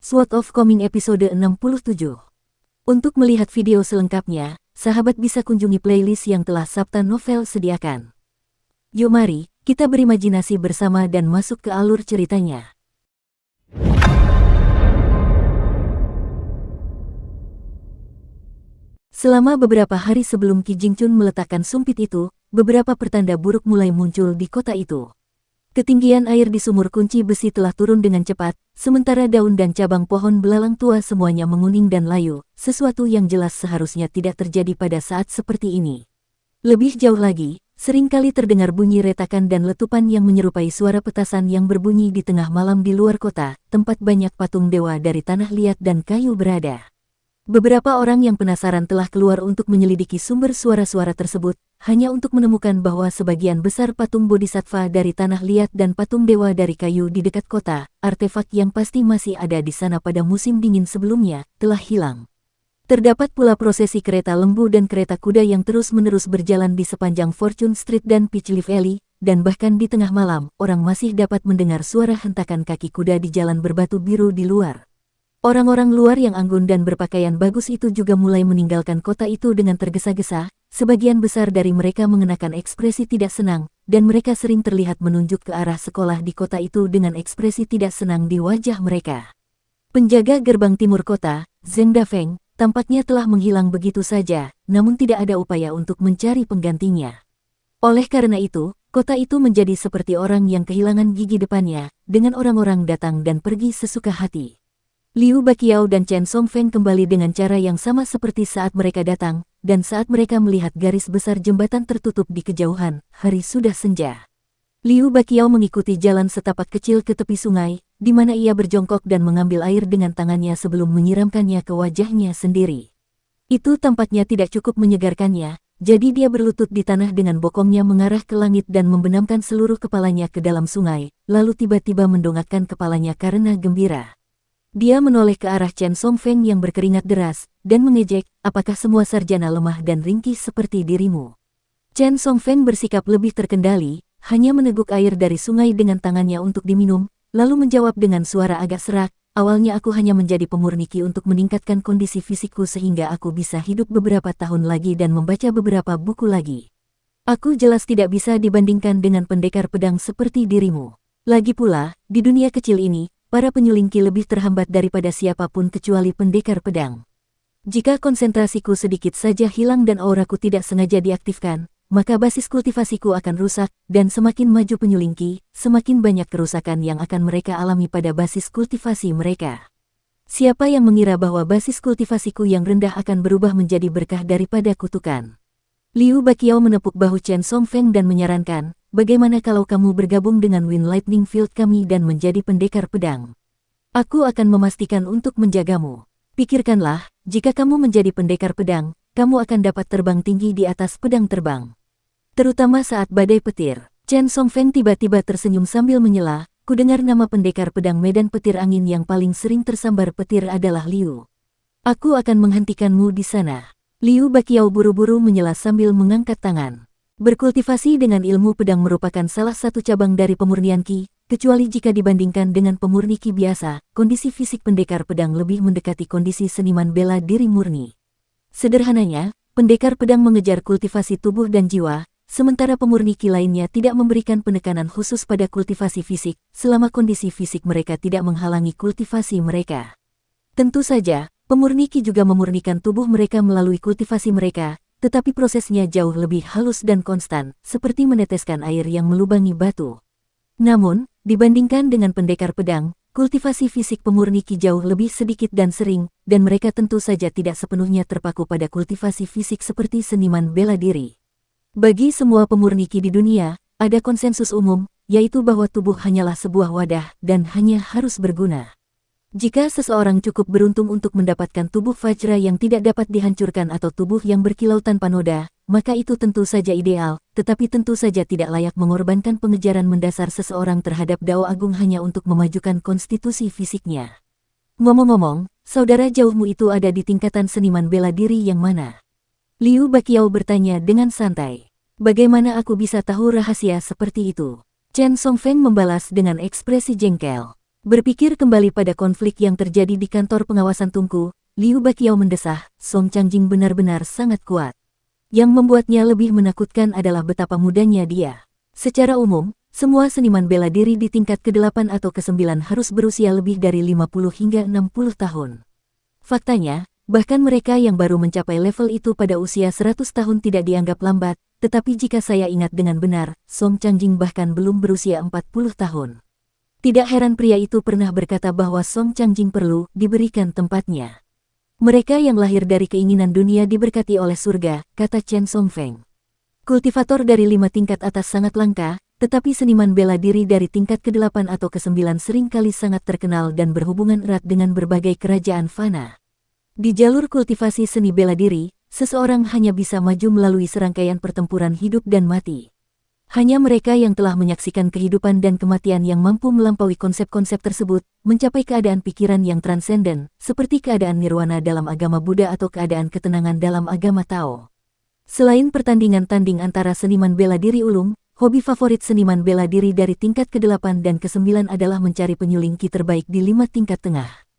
Sword of Coming episode 67. Untuk melihat video selengkapnya, sahabat bisa kunjungi playlist yang telah Sabta Novel sediakan. Yuk mari, kita berimajinasi bersama dan masuk ke alur ceritanya. Selama beberapa hari sebelum Qi Jingchun meletakkan sumpit itu, beberapa pertanda buruk mulai muncul di kota itu. Ketinggian air di sumur kunci besi telah turun dengan cepat, sementara daun dan cabang pohon belalang tua semuanya menguning dan layu, sesuatu yang jelas seharusnya tidak terjadi pada saat seperti ini. Lebih jauh lagi, seringkali terdengar bunyi retakan dan letupan yang menyerupai suara petasan yang berbunyi di tengah malam di luar kota, tempat banyak patung dewa dari tanah liat dan kayu berada. Beberapa orang yang penasaran telah keluar untuk menyelidiki sumber suara-suara tersebut, hanya untuk menemukan bahwa sebagian besar patung bodhisattva dari tanah liat dan patung dewa dari kayu di dekat kota, artefak yang pasti masih ada di sana pada musim dingin sebelumnya, telah hilang. Terdapat pula prosesi kereta lembu dan kereta kuda yang terus-menerus berjalan di sepanjang Fortune Street dan Peachleaf Alley, dan bahkan di tengah malam, orang masih dapat mendengar suara hentakan kaki kuda di jalan berbatu biru di luar. Orang-orang luar yang anggun dan berpakaian bagus itu juga mulai meninggalkan kota itu dengan tergesa-gesa, sebagian besar dari mereka mengenakan ekspresi tidak senang, dan mereka sering terlihat menunjuk ke arah sekolah di kota itu dengan ekspresi tidak senang di wajah mereka. Penjaga gerbang timur kota, Zheng Dafeng, tampaknya telah menghilang begitu saja, namun tidak ada upaya untuk mencari penggantinya. Oleh karena itu, kota itu menjadi seperti orang yang kehilangan gigi depannya, dengan orang-orang datang dan pergi sesuka hati. Liu Baqiao dan Chen Songfeng kembali dengan cara yang sama seperti saat mereka datang, dan saat mereka melihat garis besar jembatan tertutup di kejauhan, hari sudah senja. Liu Baqiao mengikuti jalan setapak kecil ke tepi sungai, di mana ia berjongkok dan mengambil air dengan tangannya sebelum menyiramkannya ke wajahnya sendiri. Itu tampaknya tidak cukup menyegarkannya, jadi dia berlutut di tanah dengan bokongnya mengarah ke langit dan membenamkan seluruh kepalanya ke dalam sungai, lalu tiba-tiba mendongakkan kepalanya karena gembira. Dia menoleh ke arah Chen Songfeng yang berkeringat deras, dan mengejek, apakah semua sarjana lemah dan ringkih seperti dirimu? Chen Songfeng bersikap lebih terkendali, hanya meneguk air dari sungai dengan tangannya untuk diminum, lalu menjawab dengan suara agak serak, awalnya aku hanya menjadi pemurniki untuk meningkatkan kondisi fisikku sehingga aku bisa hidup beberapa tahun lagi dan membaca beberapa buku lagi. Aku jelas tidak bisa dibandingkan dengan pendekar pedang seperti dirimu. Lagi pula, di dunia kecil ini, para penyelingki lebih terhambat daripada siapapun kecuali pendekar pedang. Jika konsentrasiku sedikit saja hilang dan auraku tidak sengaja diaktifkan, maka basis kultivasiku akan rusak, dan semakin maju penyelingki, semakin banyak kerusakan yang akan mereka alami pada basis kultivasi mereka. Siapa yang mengira bahwa basis kultivasiku yang rendah akan berubah menjadi berkah daripada kutukan? Liu Baqiao menepuk bahu Chen Songfeng dan menyarankan, bagaimana kalau kamu bergabung dengan Wind Lightning Field kami dan menjadi pendekar pedang? Aku akan memastikan untuk menjagamu. Pikirkanlah, jika kamu menjadi pendekar pedang, kamu akan dapat terbang tinggi di atas pedang terbang. Terutama saat badai petir. Chen Songfeng tiba-tiba tersenyum sambil menyela, kudengar nama pendekar pedang medan petir angin yang paling sering tersambar petir adalah Liu. Aku akan menghentikanmu di sana. Liu Baqiao buru-buru menyela sambil mengangkat tangan. Berkultivasi dengan ilmu pedang merupakan salah satu cabang dari pemurnian Qi, kecuali jika dibandingkan dengan pemurni Qi biasa, kondisi fisik pendekar pedang lebih mendekati kondisi seniman bela diri murni. Sederhananya, pendekar pedang mengejar kultivasi tubuh dan jiwa, sementara pemurni Qi lainnya tidak memberikan penekanan khusus pada kultivasi fisik, selama kondisi fisik mereka tidak menghalangi kultivasi mereka. Tentu saja, pemurni Qi juga memurnikan tubuh mereka melalui kultivasi mereka, tetapi prosesnya jauh lebih halus dan konstan, seperti meneteskan air yang melubangi batu. Namun, dibandingkan dengan pendekar pedang, kultivasi fisik pemurni Qi jauh lebih sedikit dan sering, dan mereka tentu saja tidak sepenuhnya terpaku pada kultivasi fisik seperti seniman bela diri. Bagi semua pemurni Qi di dunia, ada konsensus umum, yaitu bahwa tubuh hanyalah sebuah wadah dan hanya harus berguna. Jika seseorang cukup beruntung untuk mendapatkan tubuh Vajra yang tidak dapat dihancurkan atau tubuh yang berkilau tanpa noda, maka itu tentu saja ideal, tetapi tentu saja tidak layak mengorbankan pengejaran mendasar seseorang terhadap Dao Agung hanya untuk memajukan konstitusi fisiknya. Ngomong-ngomong, saudara jauhmu itu ada di tingkatan seniman bela diri yang mana? Liu Baqiao bertanya dengan santai. Bagaimana aku bisa tahu rahasia seperti itu? Chen Songfeng membalas dengan ekspresi jengkel. Berpikir kembali pada konflik yang terjadi di kantor pengawasan Tungku, Liu Baqiao mendesah, Song Changjing benar-benar sangat kuat. Yang membuatnya lebih menakutkan adalah betapa mudanya dia. Secara umum, semua seniman bela diri di tingkat ke-8 atau ke-9 harus berusia lebih dari 50 hingga 60 tahun. Faktanya, bahkan mereka yang baru mencapai level itu pada usia 100 tahun tidak dianggap lambat, tetapi jika saya ingat dengan benar, Song Changjing bahkan belum berusia 40 tahun. Tidak heran pria itu pernah berkata bahwa Song Changjing perlu diberikan tempatnya. Mereka yang lahir dari keinginan dunia diberkati oleh surga, kata Chen Songfeng. Kultivator dari 5 tingkat atas sangat langka, tetapi seniman bela diri dari tingkat ke-8 atau ke-9 seringkali sangat terkenal dan berhubungan erat dengan berbagai kerajaan fana. Di jalur kultivasi seni bela diri, seseorang hanya bisa maju melalui serangkaian pertempuran hidup dan mati. Hanya mereka yang telah menyaksikan kehidupan dan kematian yang mampu melampaui konsep-konsep tersebut, mencapai keadaan pikiran yang transenden, seperti keadaan nirwana dalam agama Buddha atau keadaan ketenangan dalam agama Tao. Selain pertandingan tanding antara seniman bela diri ulung, hobi favorit seniman bela diri dari tingkat ke-8 dan ke-9 adalah mencari penyuling ki terbaik di 5 tingkat tengah.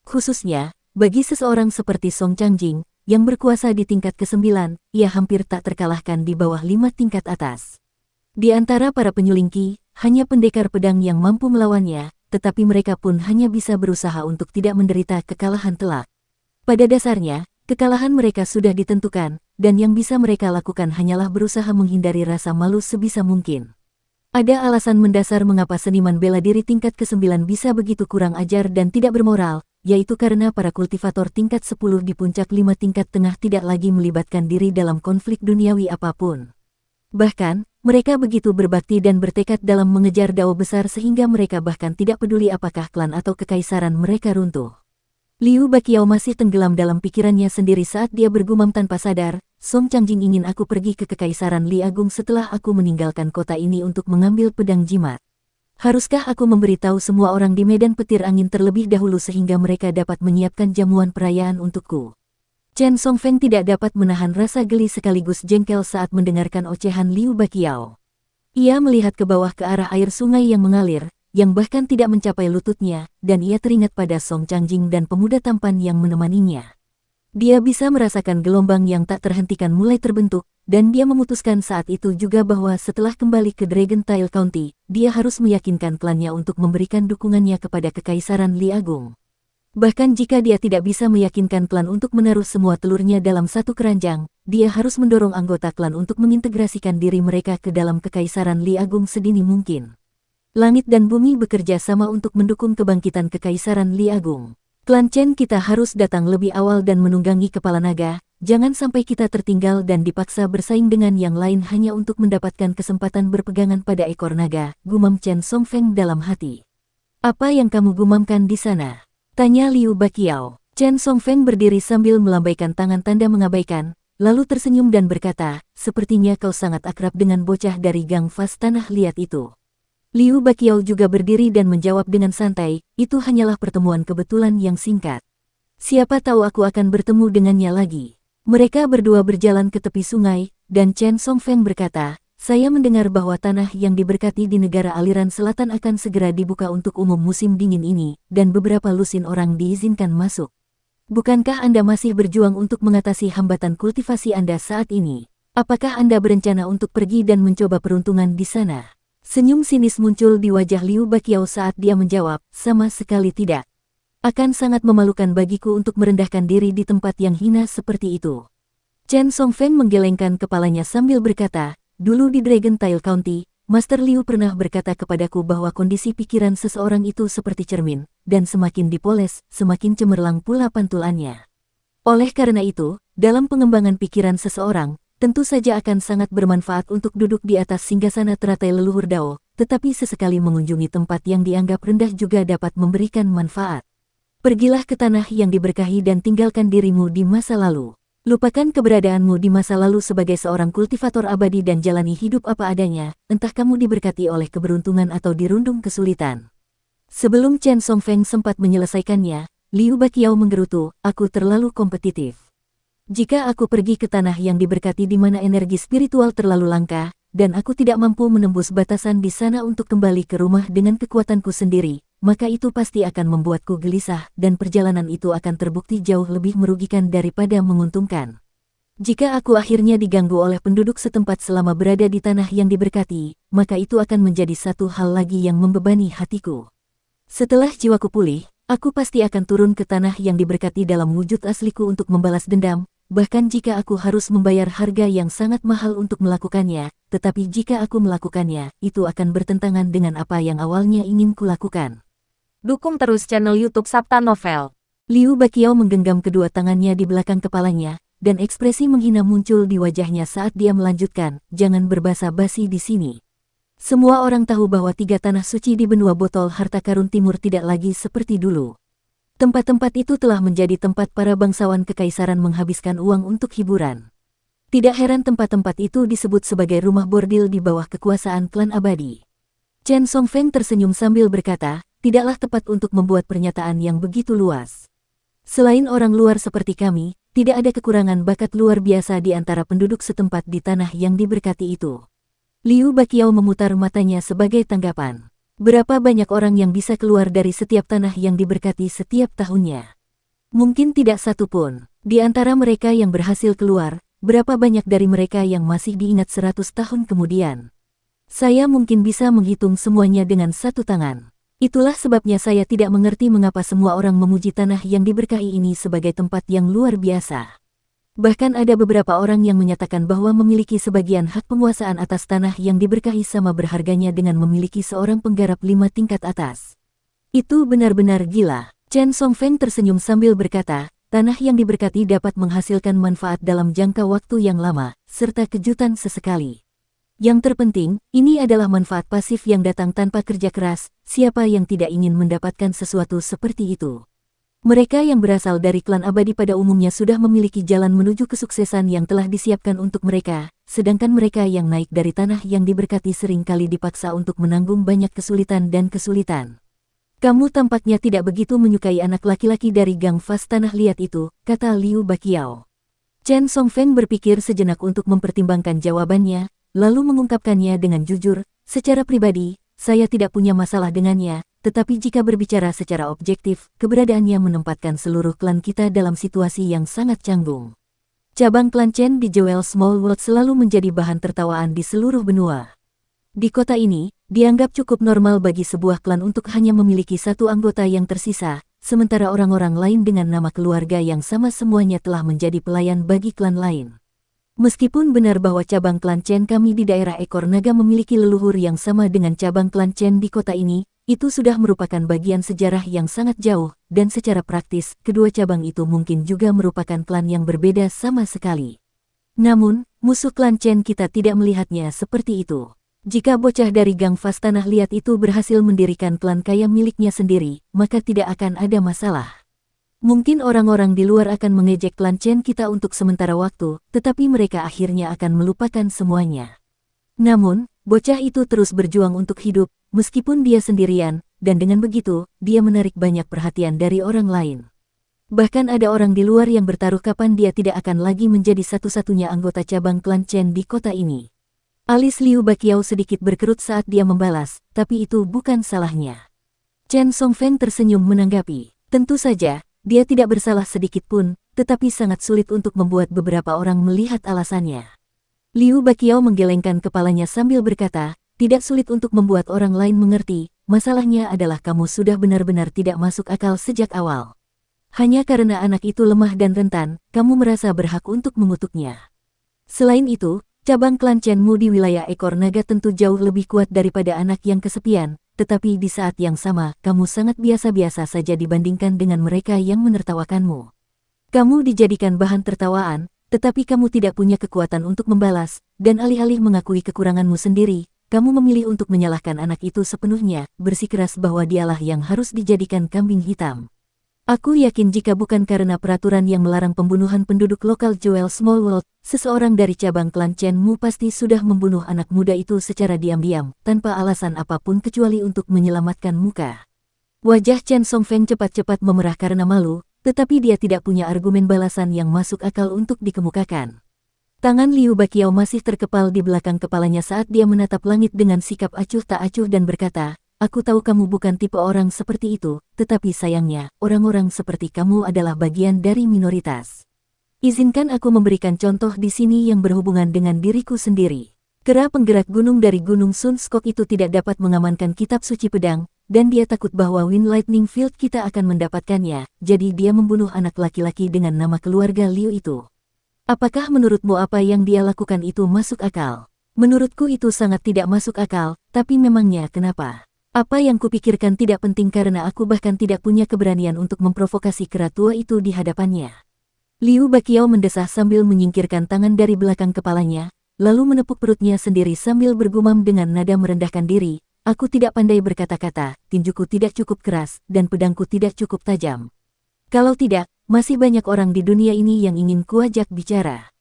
Khususnya, bagi seseorang seperti Song Changjing, yang berkuasa di tingkat ke-9, ia hampir tak terkalahkan di bawah 5 tingkat atas. Di antara para penyuling ki, hanya pendekar pedang yang mampu melawannya, tetapi mereka pun hanya bisa berusaha untuk tidak menderita kekalahan telak. Pada dasarnya, kekalahan mereka sudah ditentukan, dan yang bisa mereka lakukan hanyalah berusaha menghindari rasa malu sebisa mungkin. Ada alasan mendasar mengapa seniman bela diri tingkat ke-9 bisa begitu kurang ajar dan tidak bermoral, yaitu karena para kultivator tingkat 10 di puncak 5 tingkat tengah tidak lagi melibatkan diri dalam konflik duniawi apapun. Bahkan, mereka begitu berbakti dan bertekad dalam mengejar dao besar sehingga mereka bahkan tidak peduli apakah klan atau kekaisaran mereka runtuh. Liu Baqiao masih tenggelam dalam pikirannya sendiri saat dia bergumam tanpa sadar, Song Changjing ingin aku pergi ke kekaisaran Li Agung setelah aku meninggalkan kota ini untuk mengambil pedang jimat. Haruskah aku memberitahu semua orang di medan petir angin terlebih dahulu sehingga mereka dapat menyiapkan jamuan perayaan untukku? Chen Songfeng tidak dapat menahan rasa geli sekaligus jengkel saat mendengarkan ocehan Liu Baqiao. Ia melihat ke bawah ke arah air sungai yang mengalir, yang bahkan tidak mencapai lututnya, dan ia teringat pada Song Changjing dan pemuda tampan yang menemaninya. Dia bisa merasakan gelombang yang tak terhentikan mulai terbentuk, dan dia memutuskan saat itu juga bahwa setelah kembali ke Dragon Tail County, dia harus meyakinkan klannya untuk memberikan dukungannya kepada Kekaisaran Li Agung. Bahkan jika dia tidak bisa meyakinkan klan untuk menaruh semua telurnya dalam satu keranjang, dia harus mendorong anggota klan untuk mengintegrasikan diri mereka ke dalam Kekaisaran Li Agung sedini mungkin. Langit dan bumi bekerja sama untuk mendukung kebangkitan Kekaisaran Li Agung. Klan Chen kita harus datang lebih awal dan menunggangi kepala naga, jangan sampai kita tertinggal dan dipaksa bersaing dengan yang lain hanya untuk mendapatkan kesempatan berpegangan pada ekor naga, gumam Chen Songfeng dalam hati. Apa yang kamu gumamkan di sana? Tanya Liu Baqiao. Chen Songfeng berdiri sambil melambaikan tangan tanda mengabaikan, lalu tersenyum dan berkata, sepertinya kau sangat akrab dengan bocah dari Gang Fas Tanah Liat itu. Liu Baqiao juga berdiri dan menjawab dengan santai, itu hanyalah pertemuan kebetulan yang singkat. Siapa tahu aku akan bertemu dengannya lagi. Mereka berdua berjalan ke tepi sungai, dan Chen Songfeng berkata, saya mendengar bahwa tanah yang diberkati di negara aliran selatan akan segera dibuka untuk umum musim dingin ini, dan beberapa lusin orang diizinkan masuk. Bukankah Anda masih berjuang untuk mengatasi hambatan kultivasi Anda saat ini? Apakah Anda berencana untuk pergi dan mencoba peruntungan di sana? Senyum sinis muncul di wajah Liu Baqiao saat dia menjawab, sama sekali tidak. Akan sangat memalukan bagiku untuk merendahkan diri di tempat yang hina seperti itu. Chen Songfeng menggelengkan kepalanya sambil berkata, dulu di Dragon Tail County, Master Liu pernah berkata kepadaku bahwa kondisi pikiran seseorang itu seperti cermin, dan semakin dipoles, semakin cemerlang pula pantulannya. Oleh karena itu, dalam pengembangan pikiran seseorang, tentu saja akan sangat bermanfaat untuk duduk di atas singgasana teratai leluhur Dao, tetapi sesekali mengunjungi tempat yang dianggap rendah juga dapat memberikan manfaat. Pergilah ke tanah yang diberkahi dan tinggalkan dirimu di masa lalu. Lupakan keberadaanmu di masa lalu sebagai seorang kultivator abadi dan jalani hidup apa adanya, entah kamu diberkati oleh keberuntungan atau dirundung kesulitan. Sebelum Chen Songfeng sempat menyelesaikannya, Liu Baqiao menggerutu, aku terlalu kompetitif. Jika aku pergi ke tanah yang diberkati di mana energi spiritual terlalu langka, dan aku tidak mampu menembus batasan di sana untuk kembali ke rumah dengan kekuatanku sendiri, maka itu pasti akan membuatku gelisah dan perjalanan itu akan terbukti jauh lebih merugikan daripada menguntungkan. Jika aku akhirnya diganggu oleh penduduk setempat selama berada di tanah yang diberkati, maka itu akan menjadi satu hal lagi yang membebani hatiku. Setelah jiwaku pulih, aku pasti akan turun ke tanah yang diberkati dalam wujud asliku untuk membalas dendam, bahkan jika aku harus membayar harga yang sangat mahal untuk melakukannya, tetapi jika aku melakukannya, itu akan bertentangan dengan apa yang awalnya ingin kulakukan. Dukung terus channel YouTube Sabta Novel. Liu Baqiao menggenggam kedua tangannya di belakang kepalanya, dan ekspresi menghina muncul di wajahnya saat dia melanjutkan, jangan berbasa-basi di sini. Semua orang tahu bahwa 3 tanah suci di benua botol harta karun timur tidak lagi seperti dulu. Tempat-tempat itu telah menjadi tempat para bangsawan kekaisaran menghabiskan uang untuk hiburan. Tidak heran tempat-tempat itu disebut sebagai rumah bordil di bawah kekuasaan klan abadi. Chen Songfeng tersenyum sambil berkata, tidaklah tepat untuk membuat pernyataan yang begitu luas. Selain orang luar seperti kami, tidak ada kekurangan bakat luar biasa di antara penduduk setempat di tanah yang diberkati itu. Liu Baqiao memutar matanya sebagai tanggapan. Berapa banyak orang yang bisa keluar dari setiap tanah yang diberkati setiap tahunnya? Mungkin tidak satu pun. Di antara mereka yang berhasil keluar, berapa banyak dari mereka yang masih diingat 100 tahun kemudian? Saya mungkin bisa menghitung semuanya dengan satu tangan. Itulah sebabnya saya tidak mengerti mengapa semua orang memuji tanah yang diberkahi ini sebagai tempat yang luar biasa. Bahkan ada beberapa orang yang menyatakan bahwa memiliki sebagian hak penguasaan atas tanah yang diberkahi sama berharganya dengan memiliki seorang penggarap 5 tingkat atas. Itu benar-benar gila. Chen Songfeng tersenyum sambil berkata, tanah yang diberkati dapat menghasilkan manfaat dalam jangka waktu yang lama, serta kejutan sesekali. Yang terpenting, ini adalah manfaat pasif yang datang tanpa kerja keras, siapa yang tidak ingin mendapatkan sesuatu seperti itu. Mereka yang berasal dari klan abadi pada umumnya sudah memiliki jalan menuju kesuksesan yang telah disiapkan untuk mereka, sedangkan mereka yang naik dari tanah yang diberkati seringkali dipaksa untuk menanggung banyak kesulitan dan kesulitan. Kamu tampaknya tidak begitu menyukai anak laki-laki dari Gang Fas Tanah Liat itu, kata Liu Baqiao. Chen Songfeng berpikir sejenak untuk mempertimbangkan jawabannya, lalu mengungkapkannya dengan jujur, secara pribadi, saya tidak punya masalah dengannya. Tetapi jika berbicara secara objektif, keberadaannya menempatkan seluruh klan kita dalam situasi yang sangat canggung. Cabang klan Chen di Jewel Small World selalu menjadi bahan tertawaan di seluruh benua. Di kota ini, dianggap cukup normal bagi sebuah klan untuk hanya memiliki satu anggota yang tersisa, sementara orang-orang lain dengan nama keluarga yang sama semuanya telah menjadi pelayan bagi klan lain. Meskipun benar bahwa cabang klan Chen kami di daerah Ekor Naga memiliki leluhur yang sama dengan cabang klan Chen di kota ini, itu sudah merupakan bagian sejarah yang sangat jauh, dan secara praktis, kedua cabang itu mungkin juga merupakan klan yang berbeda sama sekali. Namun, musuh klan Chen kita tidak melihatnya seperti itu. Jika bocah dari Gang Fas Tanah Liat itu berhasil mendirikan klan kaya miliknya sendiri, maka tidak akan ada masalah. Mungkin orang-orang di luar akan mengejek klan Chen kita untuk sementara waktu, tetapi mereka akhirnya akan melupakan semuanya. Namun, bocah itu terus berjuang untuk hidup, meskipun dia sendirian, dan dengan begitu, dia menarik banyak perhatian dari orang lain. Bahkan ada orang di luar yang bertaruh kapan dia tidak akan lagi menjadi satu-satunya anggota cabang klan Chen di kota ini. Alis Liu Baqiao sedikit berkerut saat dia membalas, tapi itu bukan salahnya. Chen Songfeng tersenyum menanggapi, tentu saja, dia tidak bersalah sedikit pun, tetapi sangat sulit untuk membuat beberapa orang melihat alasannya. Liu Baqiao menggelengkan kepalanya sambil berkata, tidak sulit untuk membuat orang lain mengerti, masalahnya adalah kamu sudah benar-benar tidak masuk akal sejak awal. Hanya karena anak itu lemah dan rentan, kamu merasa berhak untuk mengutuknya. Selain itu, cabang klan Chenmu di wilayah Ekor Naga tentu jauh lebih kuat daripada anak yang kesepian, tetapi di saat yang sama, kamu sangat biasa-biasa saja dibandingkan dengan mereka yang menertawakanmu. Kamu dijadikan bahan tertawaan, tetapi kamu tidak punya kekuatan untuk membalas, dan alih-alih mengakui kekuranganmu sendiri, kamu memilih untuk menyalahkan anak itu sepenuhnya, bersikeras bahwa dialah yang harus dijadikan kambing hitam. Aku yakin jika bukan karena peraturan yang melarang pembunuhan penduduk lokal Jewel Small World, seseorang dari cabang klan Chenmu pasti sudah membunuh anak muda itu secara diam-diam, tanpa alasan apapun kecuali untuk menyelamatkan muka. Wajah Chen Songfeng cepat-cepat memerah karena malu, tetapi dia tidak punya argumen balasan yang masuk akal untuk dikemukakan. Tangan Liu Baqiao masih terkepal di belakang kepalanya saat dia menatap langit dengan sikap acuh tak acuh dan berkata, Aku tahu kamu bukan tipe orang seperti itu, tetapi sayangnya, orang-orang seperti kamu adalah bagian dari minoritas. Izinkan aku memberikan contoh di sini yang berhubungan dengan diriku sendiri. Kera penggerak gunung dari Gunung Sunskok itu tidak dapat mengamankan kitab suci pedang, dan dia takut bahwa Wind Lightning Field kita akan mendapatkannya, jadi dia membunuh anak laki-laki dengan nama keluarga Liu itu. Apakah menurutmu apa yang dia lakukan itu masuk akal? Menurutku itu sangat tidak masuk akal, tapi memangnya kenapa? Apa yang kupikirkan tidak penting karena aku bahkan tidak punya keberanian untuk memprovokasi kera tua itu di hadapannya. Liu Baqiao mendesah sambil menyingkirkan tangan dari belakang kepalanya, lalu menepuk perutnya sendiri sambil bergumam dengan nada merendahkan diri, aku tidak pandai berkata-kata, tinjuku tidak cukup keras, dan pedangku tidak cukup tajam. Kalau tidak, masih banyak orang di dunia ini yang ingin kuajak bicara.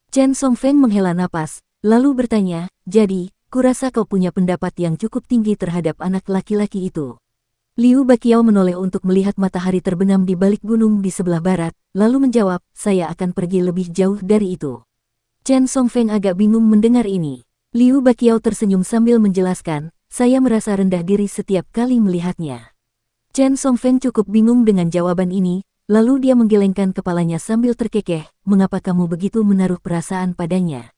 Chen Songfeng menghela napas, lalu bertanya, jadi, kurasa kau punya pendapat yang cukup tinggi terhadap anak laki-laki itu. Liu Baqiao menoleh untuk melihat matahari terbenam di balik gunung di sebelah barat, lalu menjawab, saya akan pergi lebih jauh dari itu. Chen Songfeng agak bingung mendengar ini. Liu Baqiao tersenyum sambil menjelaskan, saya merasa rendah diri setiap kali melihatnya. Chen Songfeng cukup bingung dengan jawaban ini, lalu dia menggelengkan kepalanya sambil terkekeh, mengapa kamu begitu menaruh perasaan padanya?